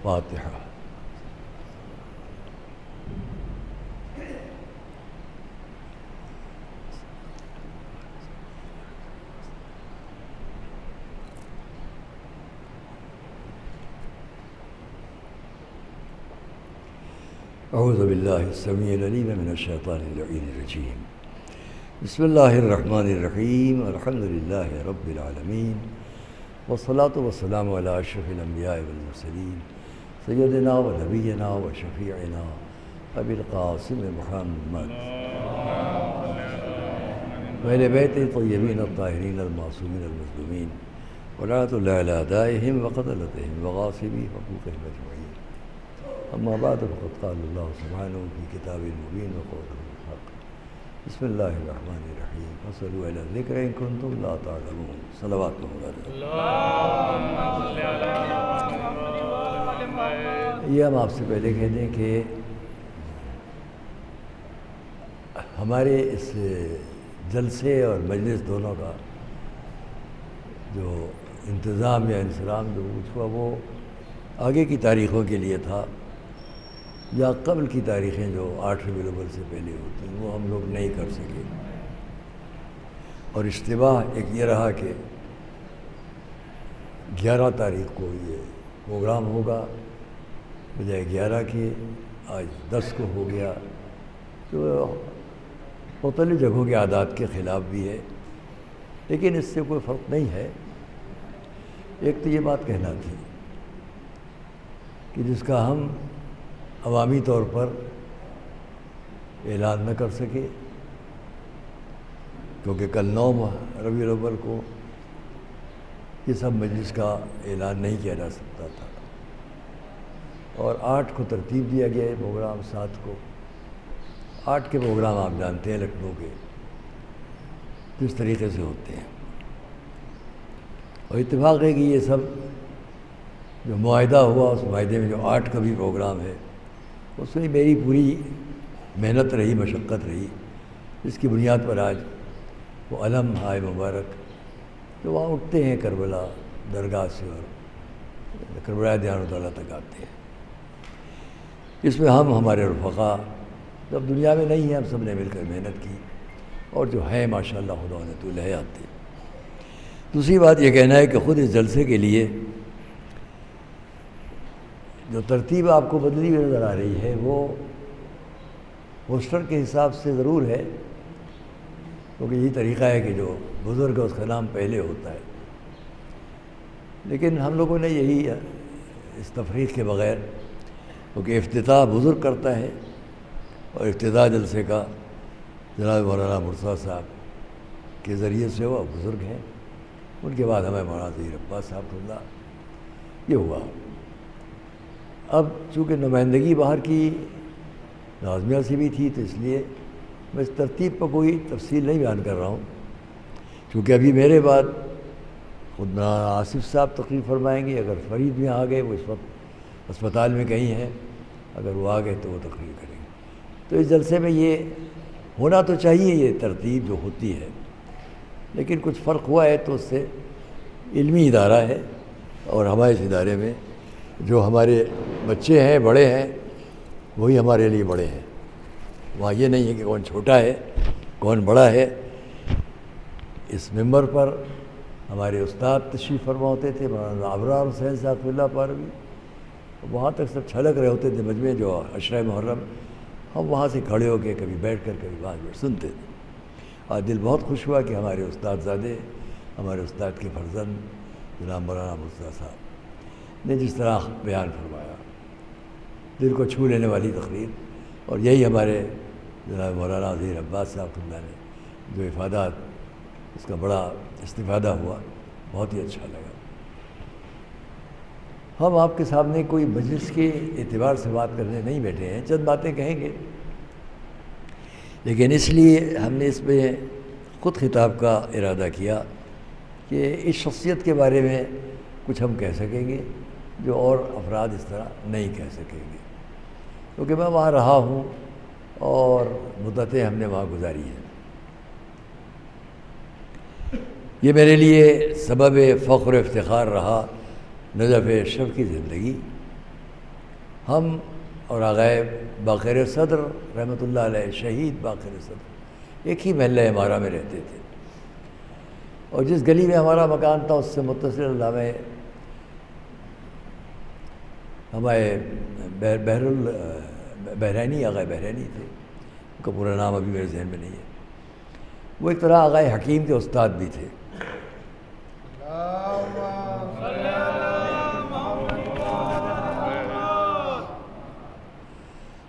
فاتحہ۔ اعوذ باللہ السمیع العلیم من الشیطان اللعین الرجیم، بسم اللہ الرحمن الرحیم، الحمد للہ رب العالمین، والصلاة والسلام علی اشرف الانبیاء والمرسلین، سیدنا و نبینا و شفیعنا ابی القاسم محمد وآل بیت الطیبین الطاہرین المعصومین المظلومین، ولعنۃ اللہ علی اعدائہم وقتلتہم وغاصبی حقوقہم اجمعین۔ اما بعد فقد قال اللہ سبحانہ فی کتاب المبین وقوله الحق، بسم اللہ الرحمن الرحیم، فصلوا الی الذکر ان کنتم لا تعلمون۔ صلوات یہ ہم آپ سے پہلے کہہ دیں کہ ہمارے اس جلسے اور مجلس دونوں کا جو انتظام یا انصرام جو کچھ ہوا وہ آگے کی تاریخوں کے لیے تھا، یا قبل کی تاریخیں جو 8 ربیع الاول سے پہلے ہوتی ہیں وہ ہم لوگ نہیں کر سکے، اور اشتباہ ایک یہ رہا کہ 11 تاریخ کو یہ پروگرام ہوگا بجائے 11 کے، آج 10 کو ہو گیا، تو مختلف جگہوں کے عادات کے خلاف بھی ہے، لیکن اس سے کوئی فرق نہیں ہے۔ ایک تو یہ بات کہنا تھی کہ جس کا ہم عوامی طور پر اعلان نہ کر سکے، کیونکہ کل 9 ربیع الاول کو یہ سب مجلس کا اعلان نہیں کیا جا سکتا تھا، اور 8 کو ترتیب دیا گیا ہے پروگرام، 7 کو 8 کے پروگرام آپ جانتے ہیں لکھنؤ کے کس طریقے سے ہوتے ہیں، اور اتفاق ہے کہ یہ سب جو معاہدہ ہوا اس معاہدے میں جو 8 کا بھی پروگرام ہے اس میں میری پوری محنت رہی، مشقت رہی، اس کی بنیاد پر آج وہ علم ہائے مبارک جو وہاں اٹھتے ہیں کربلا درگاہ سے اور کربلا دیانت اللہ تک آتے ہیں، اس میں ہم ہمارے رفقا جب دنیا میں نہیں ہیں ہم سب نے مل کر محنت کی، اور جو ہے ماشاءاللہ خدا نے تو لے آتے۔ دوسری بات یہ کہنا ہے کہ خود اس جلسے کے لیے جو ترتیب آپ کو بدلی ہوئی نظر آ رہی ہے وہ پوسٹر کے حساب سے ضرور ہے، کیونکہ یہی طریقہ ہے کہ جو بزرگ ہے اس کا نام پہلے ہوتا ہے، لیکن ہم لوگوں نے یہی اس تفریق کے بغیر، کیونکہ افتتاح بزرگ کرتا ہے اور افتتاح جلسے کا جناب مولانا مرتضیٰ صاحب کے ذریعے سے ہوا، بزرگ ہیں، ان کے بعد ہمیں مولانا ظہیر عباس صاحب اللہ یہ ہوا۔ اب چونکہ نمائندگی باہر کی ناظمیہ سے بھی تھی تو اس لیے میں اس ترتیب پر کوئی تفصیل نہیں بیان کر رہا ہوں، چونکہ ابھی میرے بعد خود مولانا آصف صاحب تقریر فرمائیں گے، اگر فرید میں آ گئے، وہ اس وقت اسپتال میں کہیں ہیں، اگر وہ آ گئے تو وہ تقریر کریں گے۔ تو اس جلسے میں یہ ہونا تو چاہیے یہ ترتیب جو ہوتی ہے، لیکن کچھ فرق ہوا ہے تو اس سے علمی ادارہ ہے، اور ہمارے اس ادارے میں جو ہمارے بچے ہیں بڑے ہیں وہی ہمارے لیے بڑے ہیں، وہاں یہ نہیں ہے کہ کون چھوٹا ہے کون بڑا ہے۔ اس ممبر پر ہمارے استاد تشریف فرما ہوتے تھے، مولانا ابرار حسین صاحب اللہ پاروی، وہاں تک سب چھلک رہے ہوتے تھے مجمع جو عشرہ محرم، ہم وہاں سے کھڑے ہو کے کبھی بیٹھ کر کبھی وہاں بیٹھ سنتے تھے۔ آج دل بہت خوش ہوا کہ ہمارے استاد زادے، ہمارے استاد کے فرزند جناب مولانا مرتضیٰ صاحب نے جس طرح بیان فرمایا، دل کو چھو لینے والی تقریر، اور یہی ہمارے جناب مولانا ظہیر عباس صاحب اللہ نے جو افادات، اس کا بڑا استفادہ ہوا، بہت ہی اچھا لگا۔ ہم آپ کے سامنے کوئی مجلس کے اعتبار سے بات کرنے نہیں بیٹھے ہیں، چند باتیں کہیں گے، لیکن اس لیے ہم نے اس میں خود خطاب کا ارادہ کیا کہ اس شخصیت کے بارے میں کچھ ہم کہہ سکیں گے جو اور افراد اس طرح نہیں کہہ سکیں گے، کیونکہ میں وہاں رہا ہوں اور مدتیں ہم نے وہاں گزاری ہیں۔ یہ میرے لیے سبب فخر و افتخار رہا، نجف اشرف کی زندگی، ہم اور آغائے باقر صدر رحمۃ اللہ علیہ، شہید باقر صدر، ایک ہی محلہ عمارہ میں رہتے تھے، اور جس گلی میں ہمارا مکان تھا اس سے متصل ہمارے بحرینی آغائے بحرینی تھے، ان کا پورا نام ابھی میرے ذہن میں نہیں ہے، وہ ایک طرح آغائے حکیم کے استاد بھی تھے۔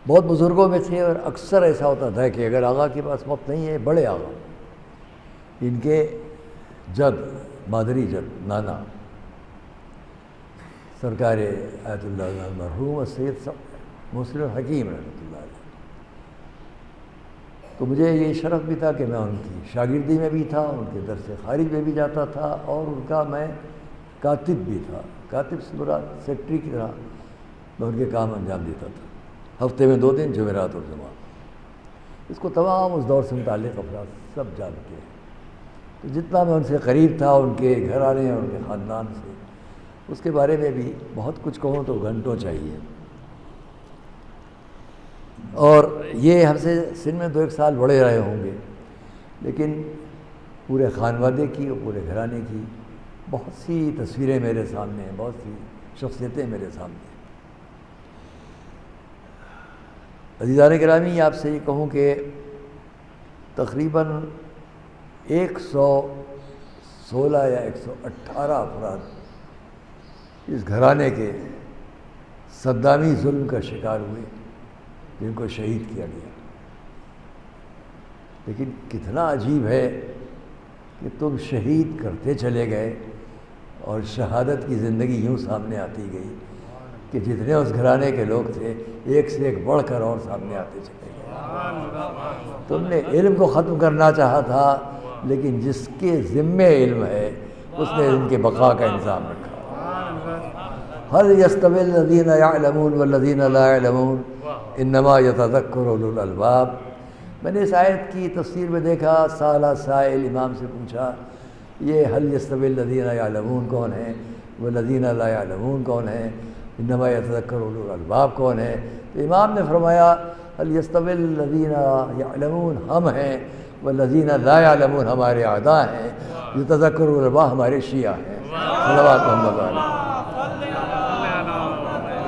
بہت بزرگوں میں تھے، اور اکثر ایسا ہوتا تھا کہ اگر آغا کے پاس وقت نہیں ہے، بڑے آغا ان کے جد، مادری جد، نانا سرکار آیت اللہ مرحوم سید محسن الحکیم رحمۃ اللہ علیہ، تو مجھے یہ شرف بھی تھا کہ میں ان کی شاگردی میں بھی تھا، ان کے درس خارج میں بھی جاتا تھا، اور ان کا میں کاتب بھی تھا، کاتب سے مراد سیکٹری کی طرح میں ان کے کام انجام دیتا تھا، ہفتے میں 2 دن، جمعرات اور جمعہ۔ اس کو تمام اس دور سے متعلق افراد سب جانتے ہیں، تو جتنا میں ان سے قریب تھا، ان کے گھرانے اور ان کے خاندان سے، اس کے بارے میں بھی بہت کچھ کہوں تو گھنٹوں چاہیے۔ اور یہ ہم سے سن میں 2-1 سال بڑے رہے ہوں گے، لیکن پورے خانوادے کی اور پورے گھرانے کی بہت سی تصویریں میرے سامنے ہیں، بہت سی شخصیتیں میرے سامنے ہیں۔ عزیزان گرامی، آپ سے یہ کہوں کہ تقریباً 116 یا 118 افراد اس گھرانے کے صدامی ظلم کا شکار ہوئے، جن کو شہید کیا گیا۔ لیکن کتنا عجیب ہے کہ تم شہید کرتے چلے گئے، اور شہادت کی زندگی یوں سامنے آتی گئی کہ جتنے اس گھرانے کے لوگ تھے، ایک سے ایک بڑھ کر اور سامنے آتے چلے گئے۔ تم نے علم کو ختم کرنا چاہا تھا، لیکن جس کے ذمے علم ہے اس نے ان کے بقا کا انتظام رکھا۔ هل يستوي الذين يعلمون والذين لا يعلمون انما يتذكر اولو الالباب۔ میں نے اس آیت کی تفسیر میں دیکھا، سالہ سائل امام سے پوچھا یہ هل يستوي الذين يعلمون کون ہے، والذين لا يعلمون کون ہے، انما يتذكر اولو الالباب کون ہے؟ تو امام نے فرمایا هل يستوي الذين يعلمون ہم ہیں، والذین لا يعلمون ہمارے اعداء ہیں، يتذكر اولو الالباب ہمارے شیعہ ہیں۔ صلوات محمد علیہ۔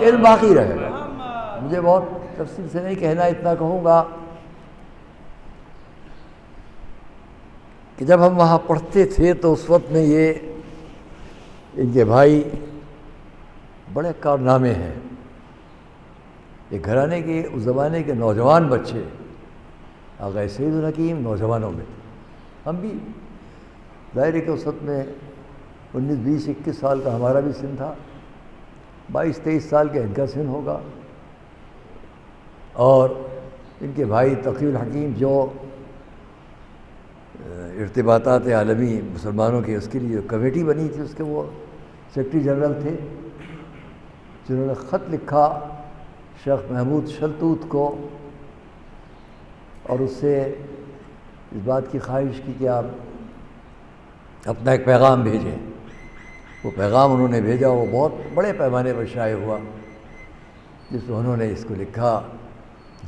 علم باقی رہے گا، مجھے بہت تفصیل سے نہیں کہنا، اتنا کہوں گا کہ جب ہم وہاں پڑھتے تھے تو اس وقت میں یہ ان کے بھائی بڑے کارنامے ہیں، ایک گھرانے کے اس زمانے کے نوجوان بچے، آغا سید الحکیم نوجوانوں میں تھے، ہم بھی ظاہر ہے کہ اس وقت میں 19 20 21 سال کا ہمارا بھی سن تھا، 22 23 سال کا ان کا سن ہوگا، اور ان کے بھائی تقی الحکیم جو ارتباطات عالمی مسلمانوں کے اس کے لیے جو کمیٹی بنی تھی اس کے وہ سیکرٹری جنرل تھے، جنہوں نے خط لکھا شیخ محمود شلتوت کو، اور اس سے اس بات کی خواہش کی کہ آپ اپنا ایک پیغام بھیجیں۔ وہ پیغام انہوں نے بھیجا، وہ بہت بڑے پیمانے پر شائع ہوا، جس میں انہوں نے اس کو لکھا،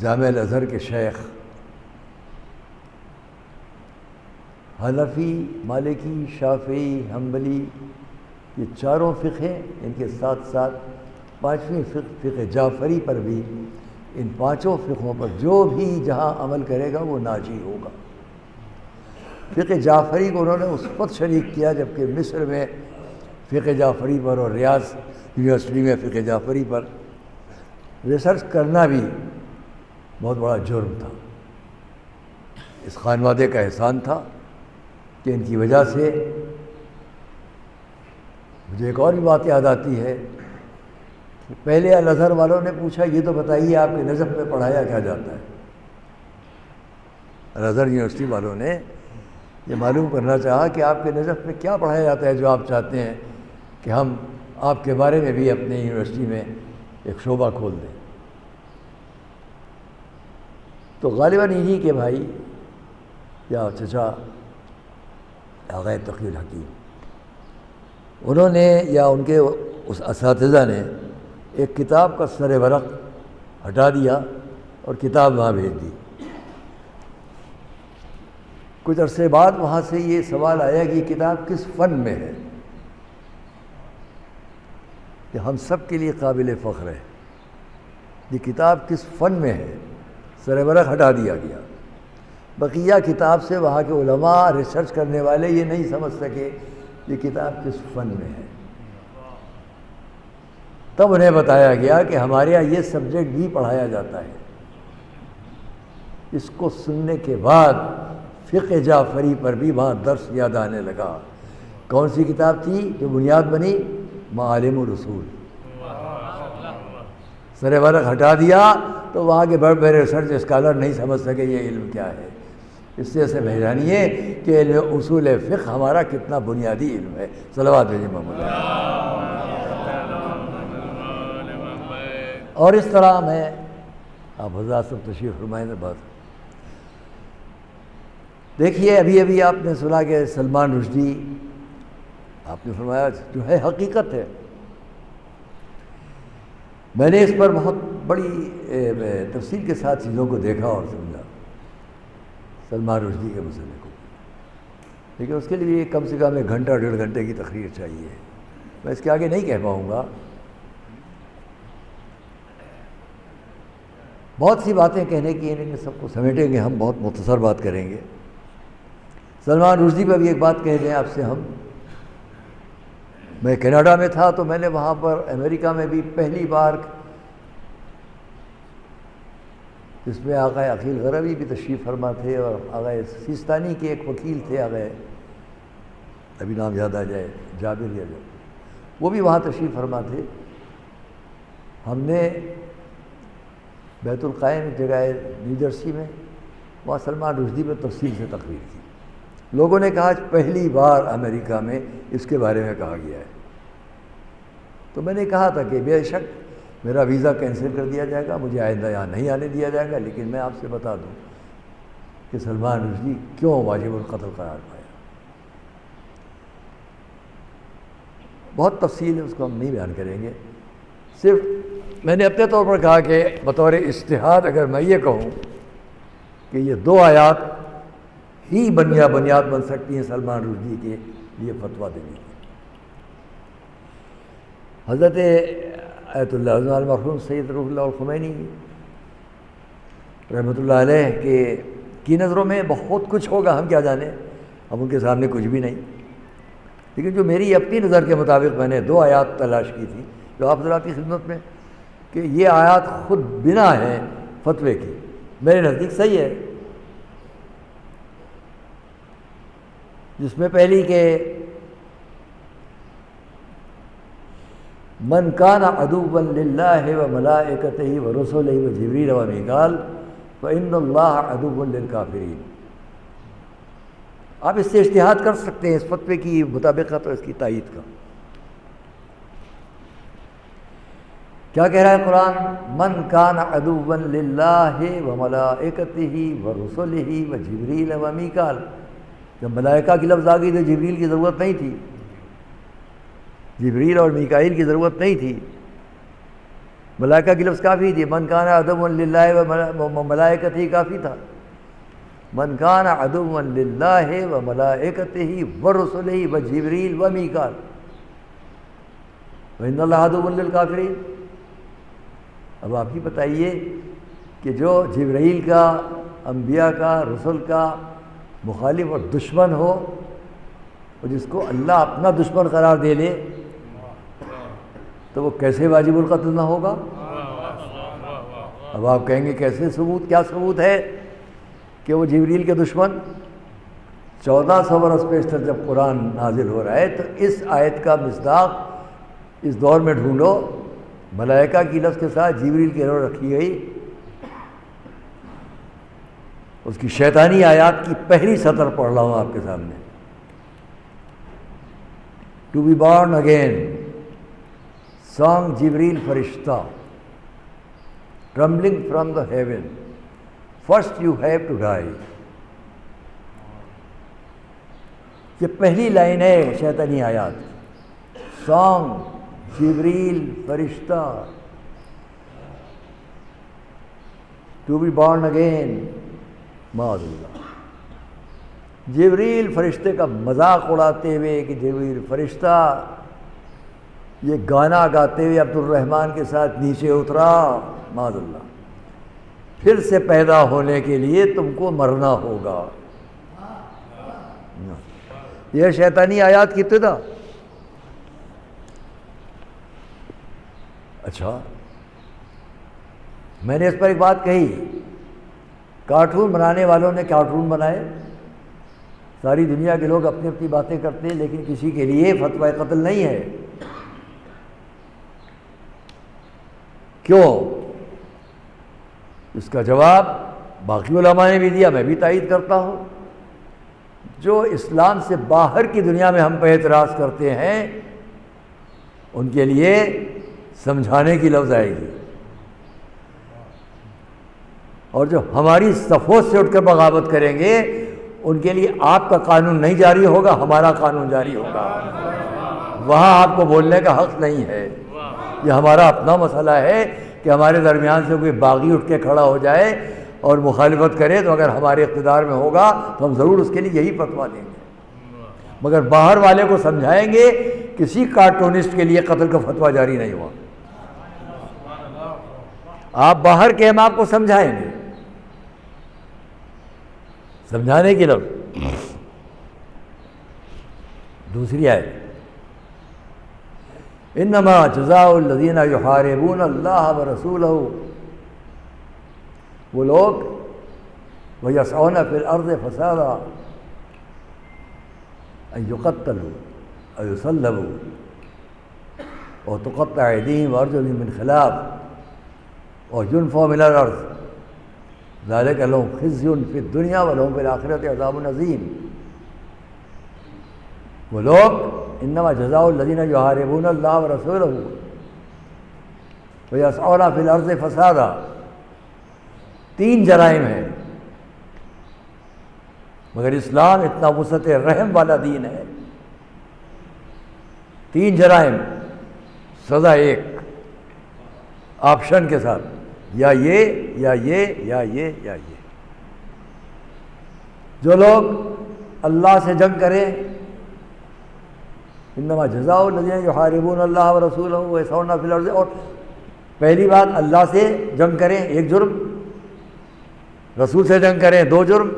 جامع الازہر کے شیخ حنفی، مالکی، شافعی، حنبلی، یہ چاروں فقہ، ان کے ساتھ ساتھ 5ویں فقہ جعفری پر بھی، ان 5 فقہوں پر جو بھی جہاں عمل کرے گا وہ ناجی ہوگا۔ فقہ جعفری کو انہوں نے اس وقت شریک کیا جبکہ مصر میں فقہ جعفری پر اور ریاض یونیورسٹی میں فقہ جعفری پر ریسرچ کرنا بھی بہت بڑا جرم تھا۔ اس خانوادے کا احسان تھا کہ ان کی وجہ سے مجھے ایک اور بھی بات یاد آتی ہے کہ پہلے الازہر والوں نے پوچھا یہ تو بتائیے آپ کے نجف میں پڑھایا کیا جاتا ہے۔ الازہر یونیورسٹی والوں نے یہ معلوم کرنا چاہا کہ آپ کے نجف میں کیا پڑھایا جاتا ہے جو آپ چاہتے ہیں کہ ہم آپ کے بارے میں بھی اپنے یونیورسٹی میں ایک شعبہ کھول دیں۔ تو غالباً انہی کے بھائی یا چچا آغا تقی الحکیم، انہوں نے یا ان کے اس اساتذہ نے ایک کتاب کا سر ورق ہٹا دیا اور کتاب وہاں بھیج دی۔ کچھ عرصے بعد وہاں سے یہ سوال آیا کہ یہ کتاب کس فن میں ہے، کہ ہم سب کے لیے قابل فخر ہے، یہ کتاب کس فن میں ہے، سر ورق ہٹا دیا گیا۔ بقیہ کتاب سے وہاں کے علماء ریسرچ کرنے والے یہ نہیں سمجھ سکے یہ کتاب کس فن میں ہے۔ تب انہیں بتایا گیا کہ ہمارے یہاں یہ سبجیکٹ بھی پڑھایا جاتا ہے۔ اس کو سننے کے بعد فقہ جعفری پر بھی وہاں درس یاد آنے لگا۔ کون سی کتاب تھی جو بنیاد بنی؟ معالم الرسول۔ سر ورق ہٹا دیا تو وہاں کے بڑے بڑے ریسرچ اسکالر نہیں سمجھ سکے یہ علم کیا ہے۔ اس سے ایسے بہرانی ہے کہ علم اصول فقہ ہمارا کتنا بنیادی علم ہے۔ صلوات بھیجیں محمد۔ اور اس طرح میں آپ حضرات سب تشریف فرمائیں تو بات دیکھیے، ابھی آپ نے سنا کہ سلمان رشدی، آپ نے فرمایا جو ہے حقیقت ہے۔ میں نے اس پر بہت بڑی تفصیل کے ساتھ چیزوں کو دیکھا اور سمجھا، سلمان رشدی کے مسئلے کو، لیکن اس کے لیے کم سے کم 1 گھنٹہ 1.5 گھنٹے کی تقریر چاہیے۔ میں اس کے آگے نہیں کہہ پاؤں گا۔ بہت سی باتیں کہنے کی ہیں لیکن سب کو سمیٹیں گے ہم، بہت مختصر بات کریں گے۔ سلمان رشدی پہ بھی ایک بات کہہ دیں آپ سے ہم۔ میں کینیڈا میں تھا تو میں نے وہاں پر امریکہ میں بھی پہلی بار، جس میں آقا عقیل غربی بھی تشریف فرما تھے اور آقا سیستانی کے ایک وکیل تھے، آقا ابھی نام یاد آ جائے، جابر یا جو، وہ بھی وہاں تشریف فرما تھے۔ ہم نے بیت القائم جگہ ہے نیو جرسی میں، وہاں سلمان رشدی پہ تفصیل سے تقریر کی۔ لوگوں نے کہا پہلی بار امریکہ میں اس کے بارے میں کہا گیا ہے۔ تو میں نے کہا تھا کہ بے شک میرا ویزا کینسل کر دیا جائے گا، مجھے آئندہ یہاں نہیں آنے دیا جائے گا، لیکن میں آپ سے بتا دوں کہ سلمان رشدی کیوں واجب القتل قرار پایا۔ بہت تفصیل ہے، اس کو ہم نہیں بیان کریں گے۔ صرف میں نے اپنے طور پر کہا کہ بطور اجتہاد اگر میں یہ کہوں کہ یہ 2 آیات ہی بنیاد بن سکتی ہیں سلمان رشدی کے لیے فتویٰ دینے کی۔ حضرت آیت اللہ المرحوم سید روح اللہ الخمینی رحمۃ اللہ علیہ کی نظروں میں بہت کچھ ہوگا، ہم کیا جانیں، ہم ان کے سامنے کچھ بھی نہیں، لیکن جو میری اپنی نظر کے مطابق میں نے 2 آیات تلاش کی تھی جو آپ حضرات کی خدمت میں، کہ یہ آیات خود بنا ہے فتوے کی، میرے نزدیک صحیح ہے۔ جس میں پہلی کہ من کان عدوا للہ وملائکتہ ورسلہ وجبریل ومیکال فإن اللہ عدو للکافرین۔ آپ اس سے اجتہاد کر سکتے ہیں اس فتوے کی مطابقت اور اس کی تائید کا۔ کیا کہہ رہا ہے قرآن؟ من کان عدوا للہ وملائکتہ ورسلہ وجبریل ومیکال۔ جب ملائکہ کی لفظ آ گئی تو جبریل کی ضرورت نہیں تھی، جبریل اور میکائیل کی ضرورت نہیں تھی، ملائکہ کی لفظ کافی تھی۔ من کان عدوا للہ وملائکتہ کافی تھا۔ من کان عدوا للہ وملائکتہ ورسلہ وجبریل ومیکال وإن اللہ عدو للکافرین۔ اب آپ ہی بتائیے کہ جو جبرائیل کا، انبیاء کا، رسل کا مخالف اور دشمن ہو، اور جس کو اللہ اپنا دشمن قرار دے لے، تو وہ کیسے واجب القتل نہ ہوگا؟ اب آپ کہیں گے کیسے ثبوت، کیا ثبوت ہے کہ وہ جبریل کے دشمن؟ 1400 برس پیشتر جب قرآن نازل ہو رہا ہے تو اس آیت کا مصداق اس دور میں ڈھونڈو، ملائکہ کی لفظ کے ساتھ جبریل کی رو رکھی گئی۔ اس کی شیطانی آیات کی پہلی سطر پڑھ رہا ہوں آپ کے سامنے۔ To be born again, sang جبریل فرشتہ، trembling from the heaven, first you have to die. یہ پہلی لائن ہے شیطانی آیات۔ سانگ جبریل فرشتہ ٹو بی بورن اگین. معاذ اللہ. جبریل فرشتے کا مذاق اڑاتے ہوئے کہ جبریل فرشتہ یہ گانا گاتے ہوئے عبد الرحمن کے ساتھ نیچے اترا. معاذ اللہ. پھر سے پیدا ہونے کے لیے تم کو مرنا ہوگا. یہ شیطانی آیات کی ابتدا. اچھا میں نے اس پر ایک بات کہی. کارٹون بنانے والوں نے کارٹون بنائے. ساری دنیا کے لوگ اپنی اپنی باتیں کرتے ہیں لیکن کسی کے لیے فتویٰ قتل نہیں ہے. کیوں؟ اس کا جواب باقی علماء نے بھی دیا, میں بھی تائید کرتا ہوں. جو اسلام سے باہر کی دنیا میں ہم پہ اعتراض کرتے ہیں ان کے لیے سمجھانے کی لفظ آئے گی, اور جو ہماری صفوں سے اٹھ کر بغاوت کریں گے ان کے لیے آپ کا قانون نہیں جاری ہوگا, ہمارا قانون جاری ہوگا. وہاں آپ کو بولنے کا حق نہیں ہے. یہ ہمارا اپنا مسئلہ ہے کہ ہمارے درمیان سے کوئی باغی اٹھ کے کھڑا ہو جائے اور مخالفت کرے تو اگر ہمارے اقتدار میں ہوگا تو ہم ضرور اس کے لیے یہی فتویٰ دیں گے. مگر باہر والے کو سمجھائیں گے کسی کارٹونسٹ کے لیے قتل کا فتویٰ جاری نہیں ہوا. آپ باہر کے ہم آپ کو سمجھائیں گے. سمجھانے کی لفظ. دوسری آیت, انما جزاء الذین یحاربون اللہ ورسولہ, وہ لوگ ویسعون فی الارض فسادا ان یقتلوا او یصلبوا او تقطع ایدیہم وارجلہم من خلاف او ینفوا من الارض ذلک لہم خزی فی الدنیا ولہم فی الآخرۃ عذاب عظیم. وہ لوگ انما جزاء الذین یحاربون اللہ ورسولہ ویسعون فی الارض فسادا, 3 جرائم ہیں. مگر اسلام اتنا وسعت رحم والا دین ہے. 3 جرائم, سزا 1 آپشن کے ساتھ, یا یہ یا یہ یا یہ یا یہ. جو لوگ اللہ سے جنگ کریں, انما جزاء الذین یحاربون اللہ ورسولہ ویسعون فی الارض, اور پہلی بات اللہ سے جنگ کریں 1 جرم, رسول سے جنگ کریں 2 جرم,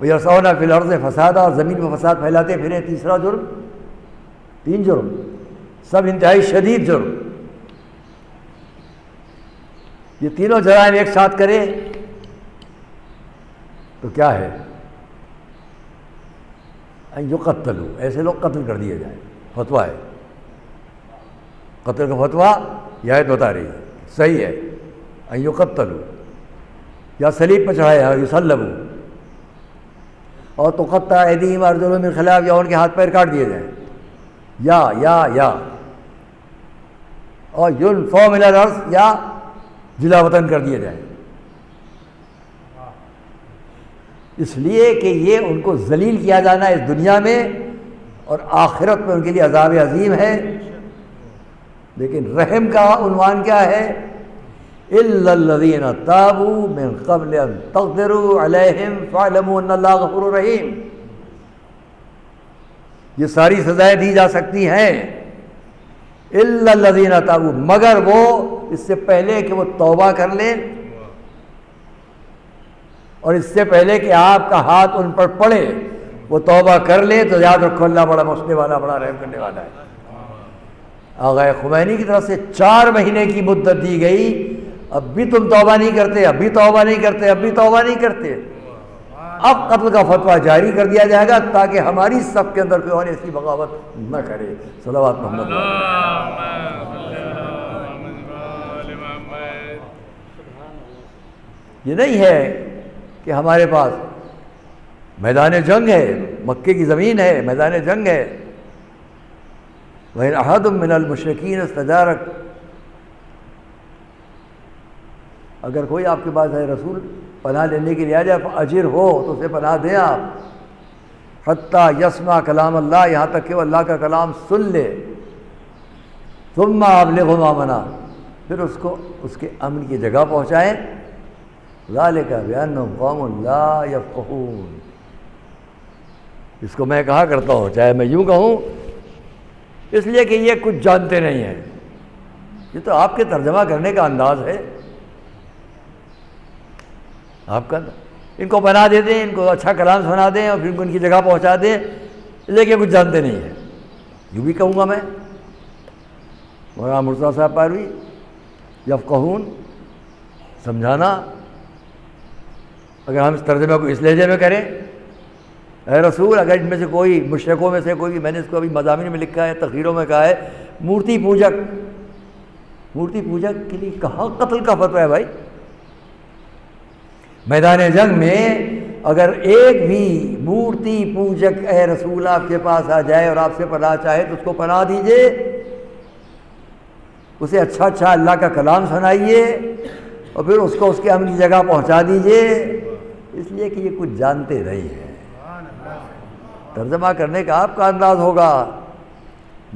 ویسعون فی الارض فسادا, اور زمین میں فساد پھیلاتے پھریں 3 جرم, 3 جرم, سب انتہائی شدید جرم. یہ تینوں جرائم ایک ساتھ کریں تو کیا ہے؟ ان یقتلوا, ایسے لوگ قتل کر دیے جائیں. فتویٰ ہے, قتل کا فتویٰ یہ آیت بتا رہی ہے, صحیح ہے. ان یقتلوا, یا صلیب پہ چڑھائے, یا یصلبوا, اور تقطع ایدیہم وارجلہم من خلاف, یا ان کے ہاتھ پیر کاٹ دیے جائیں, یا اور ینفوا من الارض, یا جلا وطن کر دیے جائیں. اس لیے کہ یہ ان کو ذلیل کیا جانا اس دنیا میں, اور آخرت میں ان کے لیے عذاب عظیم ہے. لیکن رحم کا عنوان کیا ہے؟ الا الذین تابوا من قبل ان تقدروا علیہم فاعلموا ان اللہ غفور رحیم. یہ ساری سزائیں دی جا سکتی ہیں الا الذین تابوا, مگر وہ اس سے پہلے کہ وہ توبہ کر لیں, اور اس سے پہلے کہ آپ کا ہاتھ ان پر پڑے وہ توبہ کر لیں, تو یاد رکھو اللہ بڑا بخشنے والا, بڑا رحم کرنے والا ہے. آغا خمینی کی طرف سے 4 مہینے کی مدت دی گئی, اب بھی تم توبہ نہیں کرتے, اب بھی توبہ نہیں کرتے, اب بھی توبہ نہیں کرتے. اب قتل کا فتویٰ جاری کر دیا جائے گا تاکہ ہماری صف کے اندر کوئی اور ایسی بغاوت نہ کرے. صلوات محمد. یہ نہیں ہے کہ ہمارے پاس میدان جنگ ہے, مکے کی زمین ہے, میدان جنگ ہے. وَإِنْ أَحَدٌ مِّنَ الْمُشْرِكِينَ اسْتَجَارَكَ, اگر کوئی آپ کے پاس ہے رسول پناہ لینے کے لیے آ جائے, اجر ہو تو اسے پناہ دیں آپ, حتیٰ یسمع کلام اللہ, یہاں تک کہ وہ اللہ کا کلام سن لے. ثم ابلغ ما منا, پھر اس کو اس کے امن کی جگہ پہنچائیں. ذالک بأنہم قوم لا یفقہون. اس کو میں کہا کرتا ہوں، چاہے میں یوں کہوں، اس لیے کہ یہ کچھ جانتے نہیں ہیں. یہ تو آپ کے ترجمہ کرنے کا انداز ہے. آپ کا ان کو بنا دے دیں، ان کو اچھا کلام سنا دیں اور پھر ان کو ان کی جگہ پہنچا دیں، لیکن کچھ جانتے نہیں ہیں. یوں بھی کہوں گا میں. مولانا مرتضیٰ صاحب پاروی، یفقہون، سمجھانا. اگر ہم اس ترجمے کو اس لہجے میں کریں، اے رسول، اگر ان میں سے کوئی مشرکوں میں سے کوئی، میں نے اس کو ابھی مضامین میں لکھا ہے، تقریروں میں کہا ہے، مورتی پوجک کے لیے کہاں قتل کا فتویٰ ہے بھائی؟ میدان جنگ میں اگر ایک بھی مورتی پوجک اے رسول آپ کے پاس آ جائے اور آپ سے پناہ چاہے تو اس کو پناہ دیجئے، اسے اچھا اچھا اللہ کا کلام سنائیے اور پھر اس کو اس کے امن کی جگہ پہنچا دیجئے. اس لیے کہ یہ کچھ جانتے نہیں ہیں. ترجمہ کرنے کا آپ کا انداز ہوگا.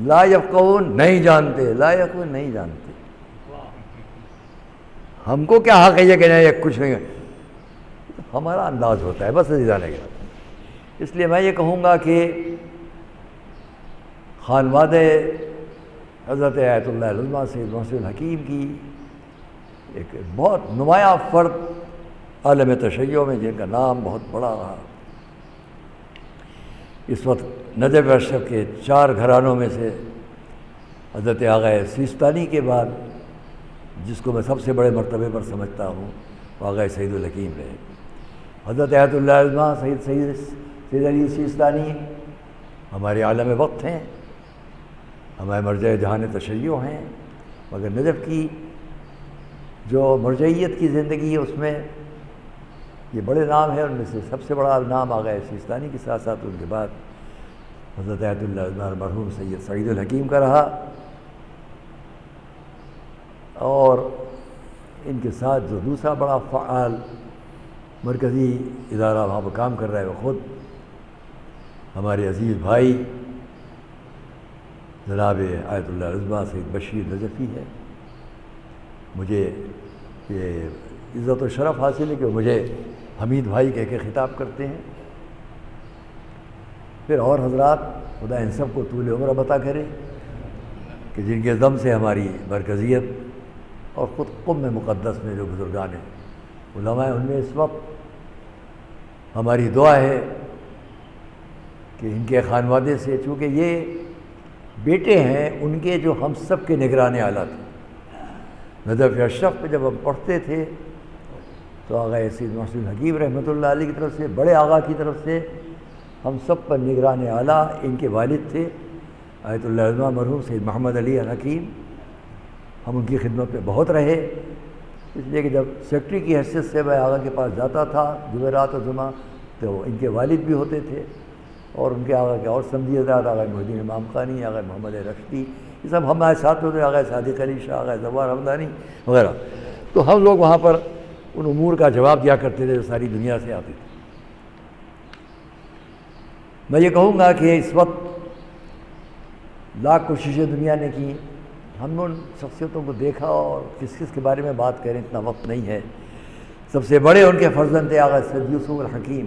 لا یفقہون، نہیں جانتے. لا یفقہون، نہیں جانتے. ہم کو کیا حق ہے یہ کہنا ہے کچھ نہیں؟ ہمارا انداز ہوتا ہے بس جانے کا. اس لیے میں یہ کہوں گا کہ خانوادہ حضرت آیت اللہ العظمیٰ سید محسن الحکیم کی ایک بہت نمایاں فرد عالم تشیع میں، جن کا نام بہت بڑا رہا. اس وقت نجف اشرف کے 4 گھرانوں میں سے حضرت آغا سیستانی کے بعد جس کو میں سب سے بڑے مرتبے پر سمجھتا ہوں وہ آغا سید الحکیم رہے. حضرت آیت اللہ العظمیٰ سید علی سیستانی ہمارے عالم وقت ہیں، ہمارے مرجع جہان تشیع ہیں، مگر نجف کی جو مرجعیت کی زندگی ہے اس میں یہ بڑے نام ہیں. ان میں سے سب سے بڑا نام آغا سیستانی کے ساتھ ساتھ ان کے بعد حضرت آیت اللہ العظمیٰ مرحوم سید سعید الحکیم کا رہا. اور ان کے ساتھ جو دوسرا بڑا فعال مرکزی ادارہ وہاں پر کام کر رہا ہے وہ خود ہمارے عزیز بھائی جناب آیت اللہ العظمیٰ سید بشیر نجفی ہے. مجھے یہ عزت و شرف حاصل ہے کہ وہ مجھے حمید بھائی کہہ کے خطاب کرتے ہیں. پھر اور حضرات، خدا ان سب کو طول عمر عطا کرے کہ جن کے دم سے ہماری مرکزیت اور خود قم مقدس میں جو بزرگان ہیں علماء، ان میں اس وقت ہماری دعا ہے کہ ان کے خانوادے سے، چونکہ یہ بیٹے ہیں ان کے جو ہم سب کے نگران اعلیٰ تھے. نجف اشرف پہ جب ہم پڑھتے تھے تو آغا سید محسن حکیم رحمۃ اللہ علیہ کی طرف سے، بڑے آغا کی طرف سے ہم سب پر نگران اعلیٰ ان کے والد تھے آیت اللہ العظمیٰ مرحوم سید محمد علی الحکیم. ہم ان کی خدمت پہ بہت رہے، اس لیے کہ جب سیکٹری کی حیثیت سے میں آغا کے پاس جاتا تھا جمعرات اور جمعہ تو ان کے والد بھی ہوتے تھے اور ان کے آغا کے اور سمجھی حضرات آغا محی الدین امام خانی، آغا محمد رشدی، یہ سب ہمارے ساتھ ہوتے، آغا صادق علی شاہ، آغا زوار حمدانی وغیرہ. تو ہم لوگ وہاں پر ان امور کا جواب دیا کرتے تھے جو ساری دنیا سے آتے تھے. میں یہ کہوں گا کہ اس وقت لاکھ کوششیں دنیا نے کی، ہم نے ان شخصیتوں کو دیکھا اور کس کس کے بارے میں بات کریں اتنا وقت نہیں ہے. سب سے بڑے ان کے فرزند تھے آغا سید یوسف الحکیم،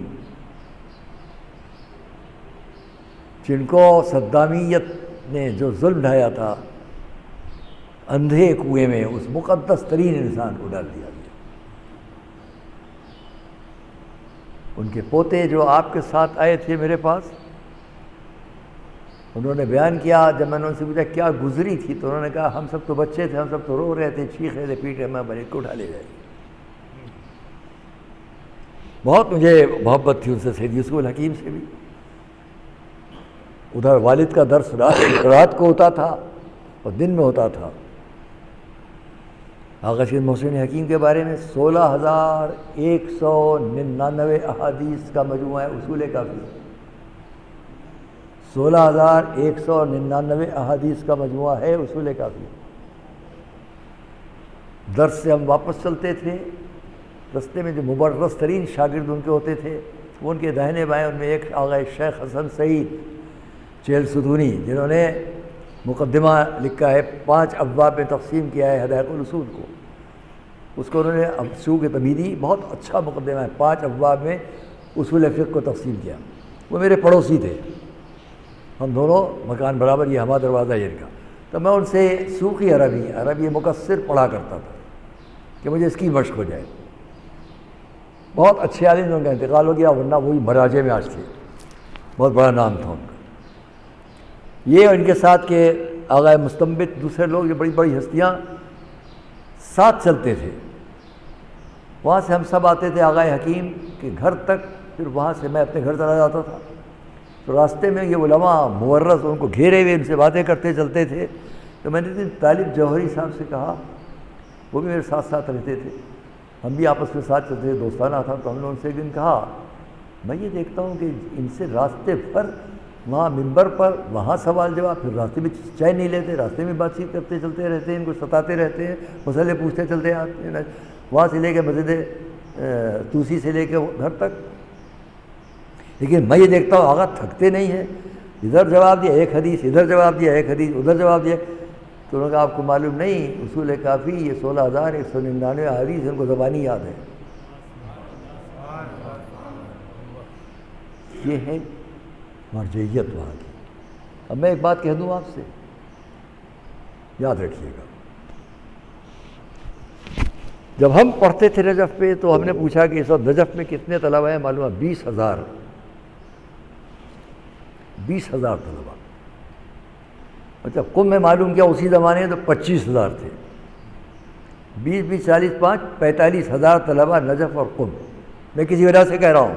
جن کو صدامیت نے جو ظلم ڈھایا تھا اندھے کنویں میں، اس مقدس ترین انسان کو ڈال دیا گیا. ان کے پوتے جو آپ کے ساتھ آئے تھے میرے پاس، انہوں نے بیان کیا، جب میں نے ان سے پوچھا کیا گزری تھی تو انہوں نے کہا ہم سب تو بچے تھے، ہم سب تو رو رہے تھے، چیخ رہے تھے، پیٹ رہے، میں بنے کو اٹھا لے گئے. بہت مجھے محبت تھی ان سے، سید یوسف الحکیم سے بھی. ادھر والد کا درس رات کو ہوتا تھا اور دن میں ہوتا تھا. آغا سید محسن حکیم کے بارے میں 16,199 احادیث کا مجموعہ ہے اصول کافی. 16,199 احادیث کا مجموعہ ہے اصول کافی. درس سے ہم واپس چلتے تھے، رستے میں جو مبرز ترین شاگرد ان کے ہوتے تھے وہ ان کے داہنے بائیں، ان میں ایک آغا شیخ حسن سعید چیل ستونی، جنہوں نے مقدمہ لکھا ہے، 5 ابواب میں تقسیم کیا ہے ہدایت الاصول کو. اس کو انہوں نے شروع کی تمیدی بہت اچھا مقدمہ ہے، 5 ابواب میں اصول فقہ کو تقسیم کیا. وہ میرے پڑوسی تھے، ہم دونوں مکان برابر، یہ ہمارا دروازہ یہ کا. تو میں ان سے سوقی عربی مکثر پڑھا کرتا تھا کہ مجھے اس کی مشق ہو جائے. بہت اچھے عالم، ان کا انتقال ہو گیا، ورنہ وہی مراجع میں آج تھے، بہت بڑا نام تھا ان کا. یہ ان کے ساتھ کے آغا مستنبط، دوسرے لوگ، یہ بڑی بڑی ہستیاں ساتھ چلتے تھے. وہاں سے ہم سب آتے تھے آغا حکیم کے گھر تک، پھر وہاں سے میں اپنے گھر چلا جاتا تھا. تو راستے میں یہ علماء مورث ان کو گھیرے ہوئے ان سے باتیں کرتے چلتے تھے. تو میں نے طالب جوہری صاحب سے کہا، وہ بھی میرے ساتھ ساتھ رہتے تھے، ہم بھی آپس میں ساتھ چلتے تھے، دوستانہ تھا. تو ہم نے ان سے ایک دن کہا، میں یہ دیکھتا ہوں کہ ان سے راستے پر، وہاں منبر پر، وہاں سوال جواب، پھر راستے میں چائے نہیں لیتے، راستے میں بات چیت کرتے چلتے رہتے ہیں، ان کو ستاتے رہتے ہیں، مسئلے پوچھتے چلتے آتے ہیں، وہاں سے لے کے مسجد توسی سے لے کے گھر تک. لیکن میں یہ دیکھتا ہوں آغا تھکتے نہیں ہیں، ادھر جواب دیا ایک حدیث، ادھر جواب دیا ایک حدیث، ادھر جواب دیا. تو انہوں نے کہا آپ کو معلوم نہیں، اصول کافی یہ 16,199 حدیث ان کو زبانی یاد ہے. یہ ہے مرجعیت وہاں کی. اب میں ایک بات کہہ دوں آپ سے، یاد رکھیے گا. جب ہم پڑھتے تھے نجف پہ تو ہم نے پوچھا کہ اس وقت نجف میں کتنے طلبہ ہیں، معلوم ہے 20,000 طلبہ. اچھا قم میں معلوم کیا اسی زمانے میں تو 25,000 تھے. 20 40 5 45,000 طلبہ نجف اور قم. میں کسی وجہ سے کہہ رہا ہوں.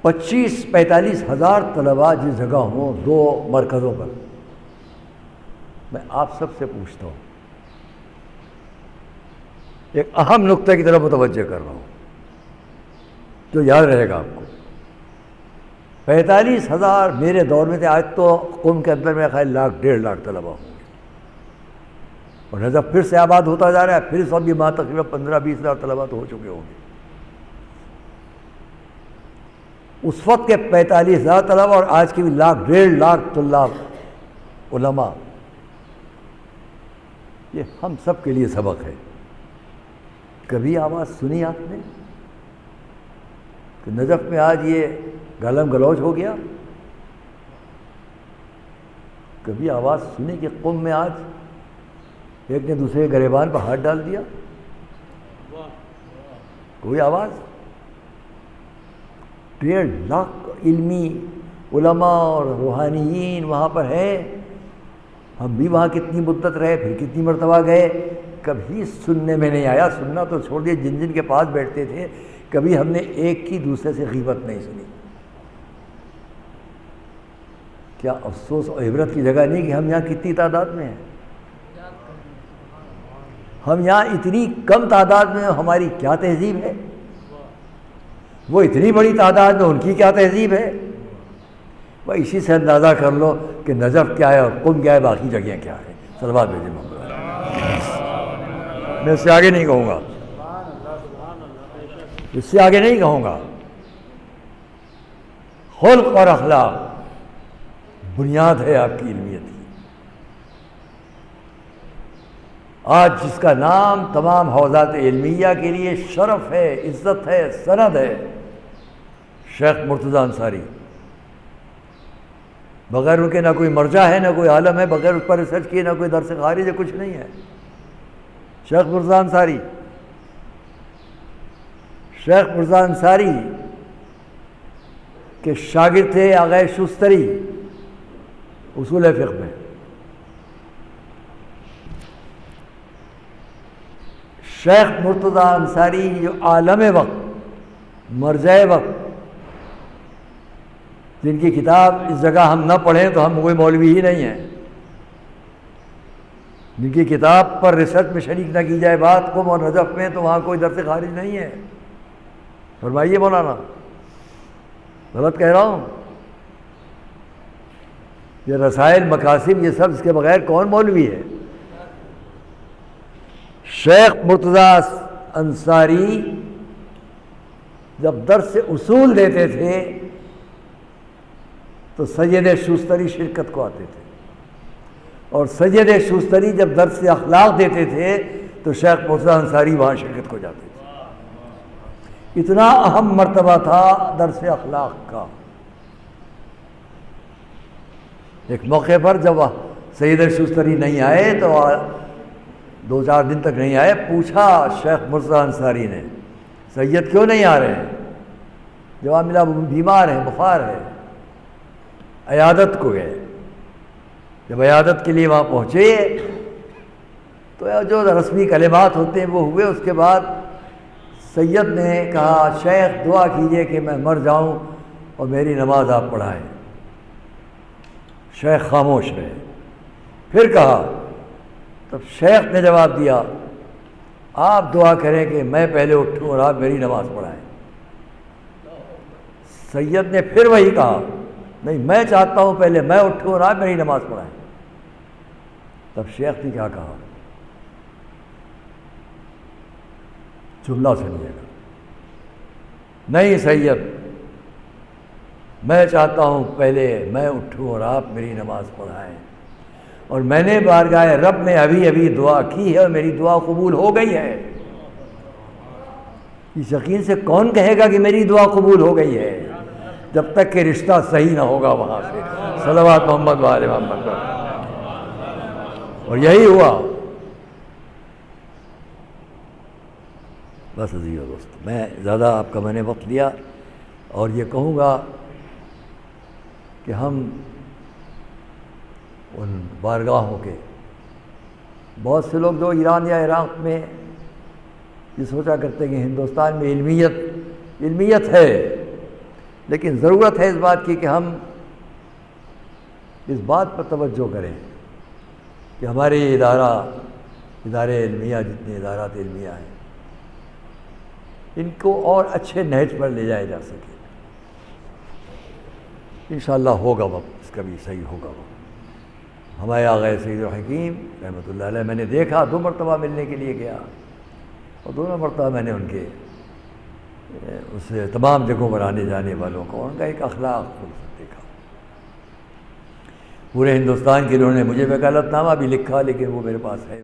پچیس 45,000 طلبہ جس جگہ ہوں 2 مرکزوں پر. میں آپ سب سے پوچھتا ہوں، ایک اہم نقطہ کی طرف متوجہ کر رہا ہوں جو یاد رہے گا آپ کو. 45,000 میرے دور میں تھے، آج تو قم کے اندر میں خیال 1,00,000 1.5 لاکھ طلبہ ہوں گے. اور نجف پھر سے آباد ہوتا جا رہا ہے، پھر اس وقت بھی وہاں تقریباً 15-20,000 طلبہ تو ہو چکے ہوں گے. اس وقت کے 45,000 طلبہ اور آج کے بھی 1,00,000 1.5 لاکھ طلاب علماء، یہ ہم سب کے لیے سبق ہے. کبھی آواز سنی آپ نے کہ نجف میں آج یہ گالم گلوچ ہو گیا؟ کبھی آواز سنی کہ قم میں آج ایک نے دوسرے کے گریبان پر ہاتھ ڈال دیا؟ کوئی آواز؟ 1.5 لاکھ علمی علماء اور روحانیین وہاں پر ہیں. ہم بھی وہاں کتنی مدت رہے، پھر کتنی مرتبہ گئے، کبھی سننے میں نہیں آیا. سننا تو چھوڑ دیے، جن جن کے پاس بیٹھتے تھے کبھی ہم نے ایک کی دوسرے سے غیبت نہیں سنی. کیا افسوس اور عبرت کی جگہ نہیں کہ ہم یہاں کتنی تعداد میں ہیں؟ ہم یہاں اتنی کم تعداد میں، ہماری کیا تہذیب ہے؟ وہ اتنی بڑی تعداد میں، ان کی کیا تہذیب ہے؟ وہ اسی سے اندازہ کر لو کہ نجف کیا ہے اور قم کیا ہے، باقی جگہیں کیا ہے. صلوات بھیجیں محمد. میں اس سے آگے نہیں کہوں گا، اس سے آگے نہیں کہوں گا. خلق اور اخلاق بنیاد ہے آپ کی علمیت کی. آج جس کا نام تمام حوزات علمیہ کے لیے شرف ہے، عزت ہے، سند ہے، شیخ مرتضیٰ انصاری. بغیر ان کے نہ کوئی مرجع ہے، نہ کوئی عالم ہے، بغیر اس پر ریسرچ کیے نہ کوئی درس خارج ہے، کچھ نہیں ہے. شیخ مرتضیٰ انصاری، شیخ مرتضیٰ انصاری کے شاگرد تھے آغا شستری اصول فقہ میں. شیخ مرتضیٰ انصاری جو عالم وقت، مرجع وقت، جن کی کتاب اس جگہ ہم نہ پڑھیں تو ہم کوئی مولوی ہی نہیں ہیں، جن کی کتاب پر ریسرچ میں شریک نہ کی جائے بات قم اور نجف میں، تو وہاں کوئی درس خارج نہیں ہے. فرمائیے مولانا، غلط کہہ رہا ہوں؟ یہ رسائل، مقاصد، یہ سب اس کے بغیر کون مولوی ہے؟ شیخ مرتضیٰ انصاری جب درس اصول دیتے تھے تو سید شوستری شرکت کو آتے تھے، اور سید شوستری جب درس اخلاق دیتے تھے تو شیخ مرتضیٰ انصاری وہاں شرکت کو جاتے تھے۔ اتنا اہم مرتبہ تھا درس اخلاق کا۔ ایک موقع پر جب سید شوستری نہیں آئے تو 2-4 دن تک نہیں آئے، پوچھا شیخ مرتضیٰ انصاری نے سید کیوں نہیں آ رہے ہیں؟ جواب ملا وہ بیمار ہیں، بخار ہے، عیادت کو گئے۔ جب عیادت کے لیے وہاں پہنچے تو جو رسمی کلمات ہوتے ہیں وہ ہوئے۔ اس کے بعد سید نے کہا شیخ دعا کیجئے کہ میں مر جاؤں اور میری نماز آپ پڑھائیں۔ شیخ خاموش رہے۔ پھر کہا، تب شیخ نے جواب دیا آپ دعا کریں کہ میں پہلے اٹھوں اور آپ میری نماز پڑھائیں۔ سید نے پھر وہی کہا، نہیں میں چاہتا ہوں پہلے میں اٹھوں اور آپ میری نماز پڑھائیں۔ تب شیخ نے کیا کہا، جملہ سنیے گا، نہیں سید میں چاہتا ہوں پہلے میں اٹھوں اور آپ میری نماز پڑھائیں، اور میں نے بارگاہ رب میں ابھی دعا کی ہے اور میری دعا قبول ہو گئی ہے۔ اس یقین سے کون کہے گا کہ میری دعا قبول ہو گئی ہے جب تک کہ رشتہ صحیح نہ ہوگا وہاں سے۔ صلوات محمد و آل محمد۔ اور یہی ہوا۔ بس عزیز و دوست، میں زیادہ آپ کا میں نے وقت لیا، اور یہ کہوں گا کہ ہم ان بارگاہوں کے بہت سے لوگ جو ایران یا عراق میں یہ سوچا کرتے کہ ہندوستان میں علمیت ہے، لیکن ضرورت ہے اس بات کی کہ ہم اس بات پر توجہ کریں کہ ہمارے ادارے علمیہ جتنے ادارات علمیہ ہیں ان کو اور اچھے نہج پر لے جایا جا سکے۔ انشاءاللہ ہوگا وقت، اس کا بھی صحیح ہوگا وقت۔ ہمارے آغا سید الحکیم رحمۃ اللہ علیہ میں نے دیکھا، 2 مرتبہ ملنے کے لیے گیا، اور دونوں مرتبہ میں نے ان کے اس تمام جگہوں پر آنے جانے والوں کو ان کا ایک اخلاق دیکھا۔ پورے ہندوستان کے انہوں نے مجھے وکالت نامہ بھی لکھا، لیکن وہ میرے پاس ہے۔